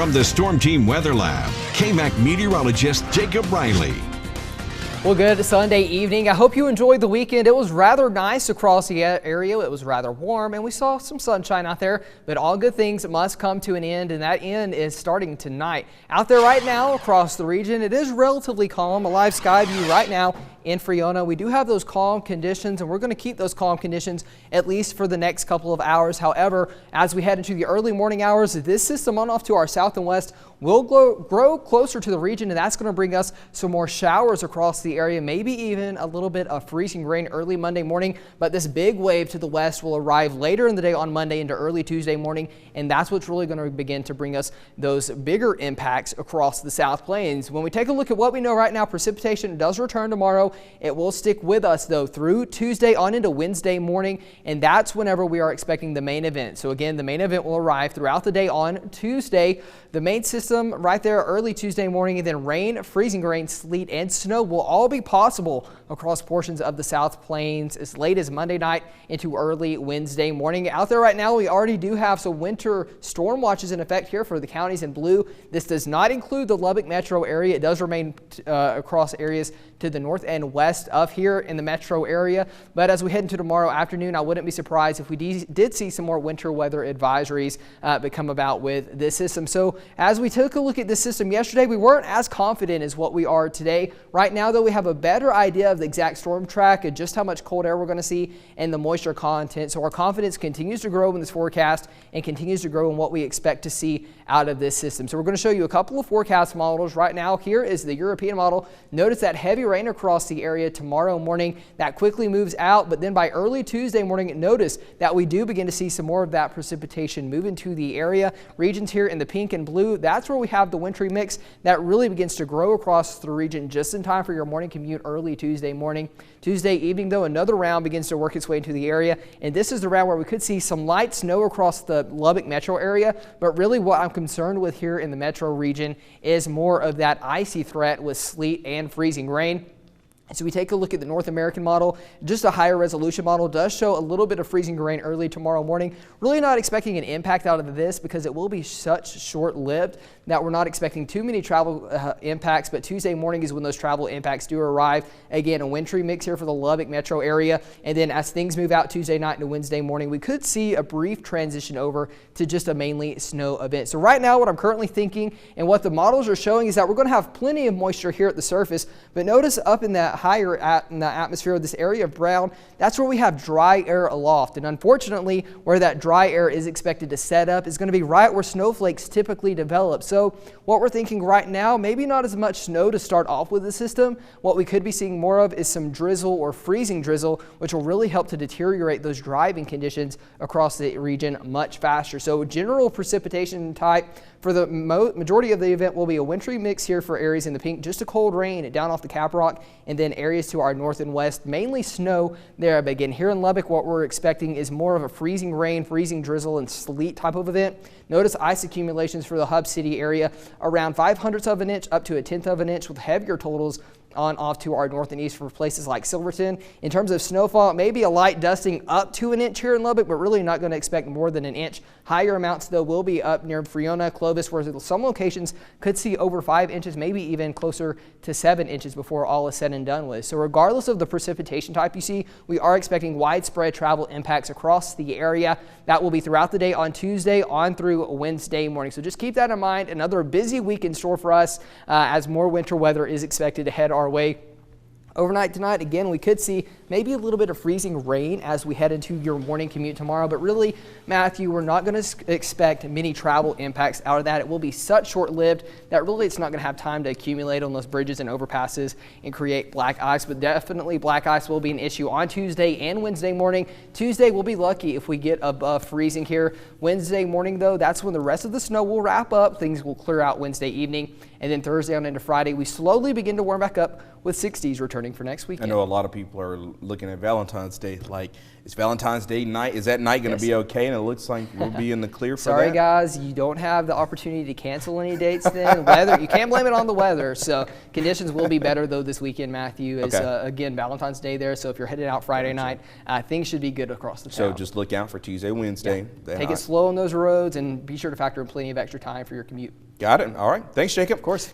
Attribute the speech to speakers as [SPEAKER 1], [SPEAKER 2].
[SPEAKER 1] From the Storm Team Weather Lab, KAMC meteorologist Jacob Riley.
[SPEAKER 2] Well, good Sunday evening. I hope you enjoyed the weekend. It was rather nice across the area. It was rather warm and we saw some sunshine out there, but all good things must come to an end, and that end is starting tonight. Out there right now across the region, it is relatively calm. A live sky view right now in Friona. We do have those calm conditions, and we're going to keep those calm conditions at least for the next couple of hours. However, as we head into the early morning hours, this system on off to our south and west will grow closer to the region, and that's going to bring us some more showers across the area, maybe even a little bit of freezing rain early Monday morning. But this big wave to the west will arrive later in the day on Monday into early Tuesday morning, and that's what's really going to begin to bring us those bigger impacts across the South Plains. When we take a look at what we know right now, precipitation does return tomorrow. It will stick with us though through Tuesday on into Wednesday morning, and that's whenever we are expecting the main event. So again, the main event will arrive throughout the day on Tuesday. The main system right there early Tuesday morning, and then rain, freezing rain, sleet, and snow will all be possible across portions of the South Plains as late as Monday night into early Wednesday morning. Out there right now, we already do have some winter storm watches in effect here for the counties in blue. This does not include the Lubbock metro area. It does remain across areas to the north and west of here in the metro area. But as we head into tomorrow afternoon, I wouldn't be surprised if we did see some more winter weather advisories become about with this system. So as we took a look at this system yesterday, we weren't as confident as what we are today. Right now, though, we have a better idea of the exact storm track and just how much cold air we're going to see and the moisture content. So our confidence continues to grow in this forecast and continues to grow in what we expect to see out of this system. So we're going to show you a couple of forecast models right now. Here is the European model. Notice that heavy rain across the area tomorrow morning. That quickly moves out, but then by early Tuesday morning, notice that we do begin to see some more of that precipitation move into the area. Regions here in the pink and blue, that's where we have the wintry mix that really begins to grow across the region just in time for your morning commute early Tuesday morning. Tuesday evening, though, another round begins to work its way into the area, and this is the round where we could see some light snow across the Lubbock metro area. But really what I'm concerned with here in the metro region is more of that icy threat with sleet and freezing rain. So we take a look at the North American model. Just a higher resolution model does show a little bit of freezing rain early tomorrow morning. Really not expecting an impact out of this because it will be such short-lived that we're not expecting too many travel impacts. But Tuesday morning is when those travel impacts do arrive. Again, a wintry mix here for the Lubbock metro area. And then as things move out Tuesday night into Wednesday morning, we could see a brief transition over to just a mainly snow event. So right now, what I'm currently thinking and what the models are showing is that we're going to have plenty of moisture here at the surface. But notice up in that higher in the atmosphere of this area of brown, that's where we have dry air aloft. And unfortunately, where that dry air is expected to set up is going to be right where snowflakes typically develop. So what we're thinking right now, maybe not as much snow to start off with the system. What we could be seeing more of is some drizzle or freezing drizzle, which will really help to deteriorate those driving conditions across the region much faster. So general precipitation type for the majority of the event will be a wintry mix here for areas in the pink, just a cold rain down off the Cap Rock, and then areas to our north and west, mainly snow there. But again, here in Lubbock, what we're expecting is more of a freezing rain, freezing drizzle, and sleet type of event. Notice ice accumulations for the Hub City area around 0.05 of an inch up to 1/10 of an inch, with heavier totals on off to our north and east for places like Silverton. In terms of snowfall, maybe a light dusting up to 1 inch here in Lubbock, but really not going to expect more than 1 inch. Higher amounts, though, will be up near Friona, Clovis, where some locations could see over 5 inches, maybe even closer to 7 inches before all is said and done with. So regardless of the precipitation type you see, we are expecting widespread travel impacts across the area. That will be throughout the day on Tuesday on through Wednesday morning. So just keep that in mind. Another busy week in store for us as more winter weather is expected to head our way. Overnight tonight, again, we could see maybe a little bit of freezing rain as we head into your morning commute tomorrow. But really, Matthew, we're not going to expect many travel impacts out of that. It will be such short-lived that really it's not going to have time to accumulate on those bridges and overpasses and create black ice. But definitely black ice will be an issue on Tuesday and Wednesday morning. Tuesday, we'll be lucky if we get above freezing here. Wednesday morning, though, that's when the rest of the snow will wrap up. Things will clear out Wednesday evening. And then Thursday on into Friday, we slowly begin to warm back up with 60s returning for next weekend.
[SPEAKER 3] I know a lot of people are looking at Valentine's Day. Like, is Valentine's Day night, is that night going to be okay? And it looks like we'll be in the clear for that.
[SPEAKER 2] Sorry, guys, you don't have the opportunity to cancel any dates then. Weather, you can't blame it on the weather. So conditions will be better, though, this weekend, Matthew. Is again, Valentine's Day there. So if you're headed out Friday night, things should be good across the town.
[SPEAKER 3] So just look out for Tuesday, Wednesday.
[SPEAKER 2] Yeah. Take it slow on those roads and be sure to factor in plenty of extra time for your commute.
[SPEAKER 3] Got it. All right. Thanks, Jacob.
[SPEAKER 2] Of course.